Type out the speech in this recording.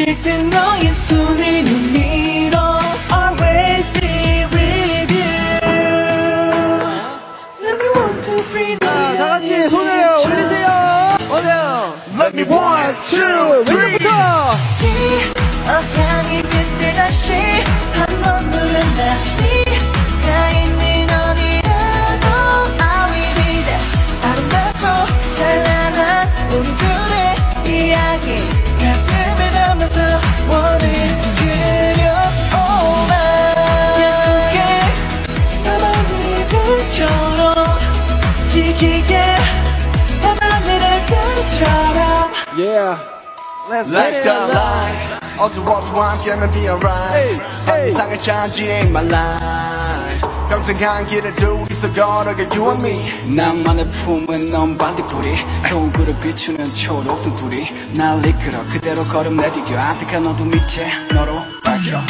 지칠 땐 너의 손을 내밀어 Always be with you. Let me 1, 2, 3 자, 다같이 손을 올리세요. 어때요? Let me 1, 2, 3 왼쪽부터. 어향이 그때 다시 한번 누른다. 네가 있는 어디라도 I will be there. 아름답고 찬란한 우리 둘의 이야기 가슴에 담아서 원을 그려오마. 약속해 밤하늘의 별처럼 지킬게. 밤하늘의 별처럼. Yeah. Let's get Let's it. start life 어두워도 함께하면 be alright 세상을 차지해 my life 평생 한 길을 둘이서 걸어가 you and me 낭만의 품은 넌 반딧불이 겨울그릇 비추는 초록 등불이 날 이끌어 그대로 걸음 내디뎌 아득한 어둠 밑에 너로 밝혀